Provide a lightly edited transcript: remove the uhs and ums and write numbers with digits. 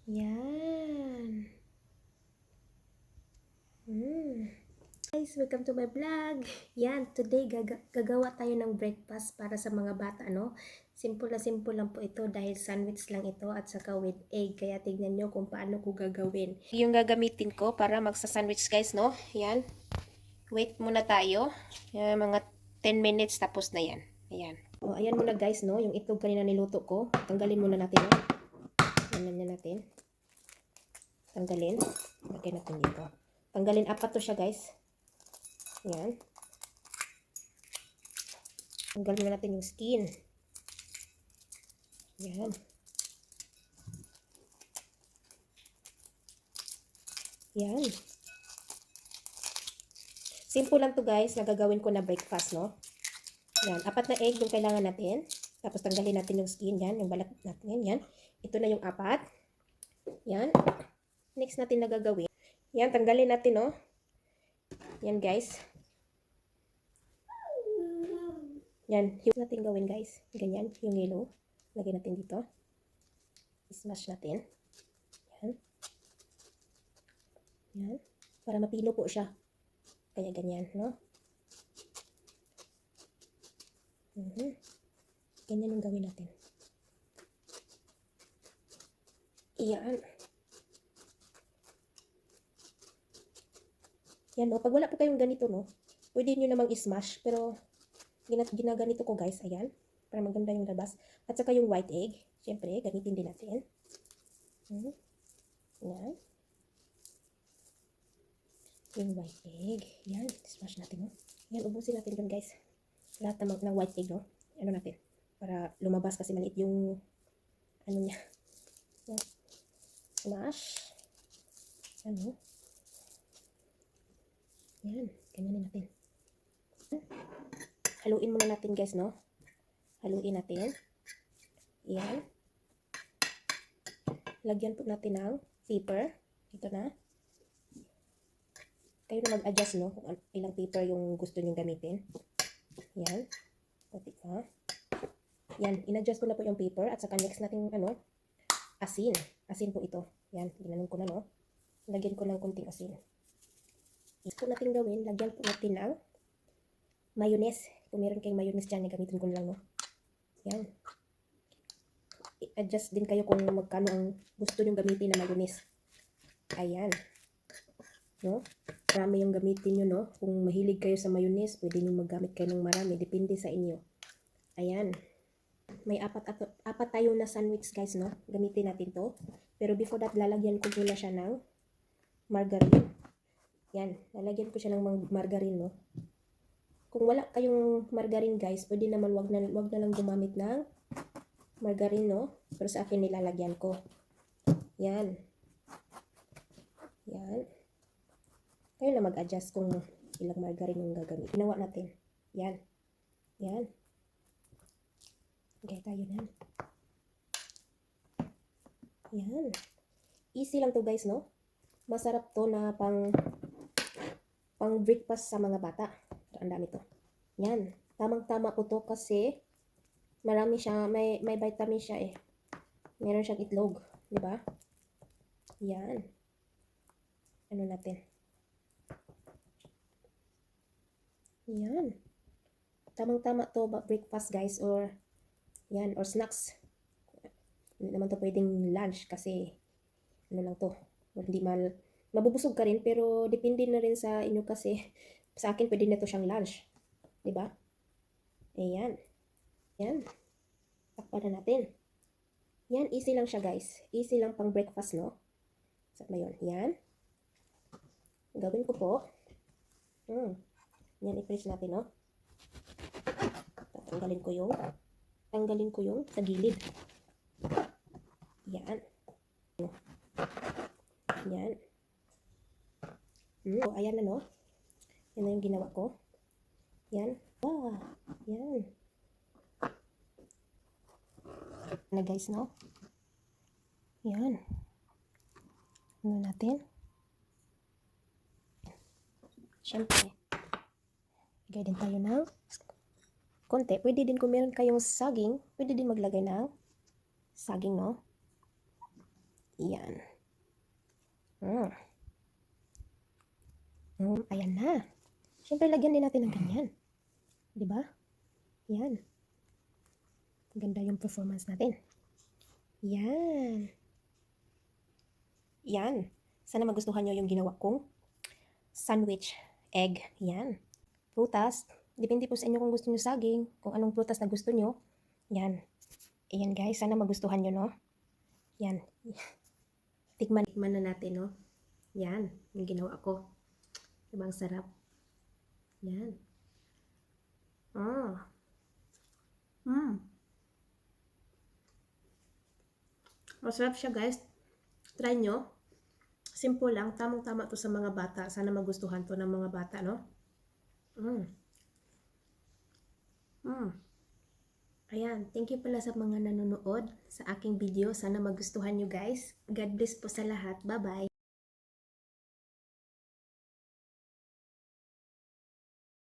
Yan. Guys, welcome to my vlog. Yan, today gagawa tayo ng breakfast para sa mga bata, no? Simple na simple lang po ito dahil sandwich lang ito at saka with egg. Kaya tignan nyo kung paano ko gagawin. Yung gagamitin ko para magsa-sandwich, guys, no? Yan. Wait muna tayo. Yan, mga 10 minutes tapos na yan. Ayan. O, ayan muna, guys, no? Yung itlog kanina niluto ko. Tanggalin muna natin, no? Yan natin. Tanggalin. Lagyan natin dito. Tanggalin, apat to siya, guys. Yan. Tanggalin na natin yung skin. Yan. Yan. Simple lang to, guys, na gagawin ko na breakfast, no? Yan. Apat na egg yung kailangan natin. Tapos tanggalin natin yung skin. Yan. Yung balat natin. Yan. Ito na yung apat. Yan. Next natin na gagawin. Yan. Tanggalin natin, no? Yan, guys. Yan. Yung natin gawin, guys. Ganyan. Yung yellow. Lagyan natin dito. I-smash natin. Yan. Yan. Para mapilo po siya. Kaya ganyan, no? Ganyan yung gawin natin. Iyan. Yan, no? Pag wala po kayong ganito, no? Pwede nyo namang i-smash. Pero, ginaganito ko, guys. Ayan. Para maganda yung labas. At saka yung white egg. Siyempre, gamitin din natin. Yan. Yung white egg. Yan. Smash natin, no? Yan, ubusin natin dun, guys. Lahat ng white egg, no? Ano natin? Para lumabas kasi maliit yung ano niya. Yan. Smash. Ano? Yan. Ganyanin natin. Haluin muna natin, guys, no? Haluin natin. Yan. Lagyan po natin ng paper. Ito na. Kayo na mag-adjust, no? Kung ilang paper yung gusto nyo gamitin. Yan. Pati pa. Yan. In-adjust ko na po yung paper. At saka next natin, ano? Asin. Asin po ito. Yan. Ginanon ko na, no? Lagyan ko ng kunting asin. Ito natin gawin. Lagyan po natin ng mayonnaise. Kung meron kayong mayonnaise dyan, gamitin ko na lang, no? Yan. I-adjust din kayo kung magkano ang gusto nyo gamitin na mayonnaise. Ayan. No? Marami yung gamitin nyo, no? Kung mahilig kayo sa mayonnaise, pwede nyo maggamit kayo ng marami. Depende sa inyo. Ayan. May apat tayo na sandwich, guys, no? Gamitin natin to. Pero before that, lalagyan ko muna siya ng margarine. Yan. Lalagyan ko siya ng margarine, no? Kung wala kayong margarine, guys, pwede naman wag na lang gumamit ng margarine, no? Pero sa akin nilalagyan ko. Yan. Yan. Kayo na mag-adjust kung ilang margarine yung gagamit. Ginawa natin. Yan. Yan. Okay, tayo na. Yan. Easy lang to, guys, no? Masarap to na pang breakfast sa mga bata. Ang dami to. Yan. Tamang-tama po to kasi marami siya, may vitamin siya eh. Meron siyang itlog, di ba? Yan. Ano natin? Yan. Tamang-tama to breakfast, guys, or yan, or snacks. Hindi naman to pwedeng lunch kasi ano lang to. Hindi mabubusog ka rin pero depende na rin sa inyo kasi sa akin pwede na to siyang lunch. 'Di ba? Ayan. Yan. Takpan na natin. Yan, easy lang siya, guys. Easy lang pang breakfast, no? Sa ngayon, yan. Gawin ko po. Yan, i-press natin, no? Tanggalin ko yung sa gilid. Yan. Yan. So, ayan na, no? Yan na yung ginawa ko. Yan. Wow. Yan. Na, guys, no? Yan. Ano natin? Siyempre, lagay din tayo ng konti. Pwede din kung meron kayong saging, pwede din maglagay ng saging, no? Yan. Ayan na. Siyempre, lagyan din natin ng ganyan. Diba? Yan. Ganda yung performance natin. Yan. Yan. Sana magustuhan nyo yung ginawa kong sandwich egg. Yan. Prutas. Depende po sa inyo kung gusto nyo saging. Kung anong prutas na gusto nyo. Yan. Ayan guys. Sana magustuhan nyo, no? Yan. Tikman na natin, no? Yan. Yung ginawa ko. Diba ang sarap? Yan. Masarap siya guys. Try nyo. Simple lang. Tamang-tama to sa mga bata. Sana magustuhan to ng mga bata, no? Ayan. Thank you pala sa mga nanonood sa aking video. Sana magustuhan nyo guys. God bless po sa lahat. Bye-bye.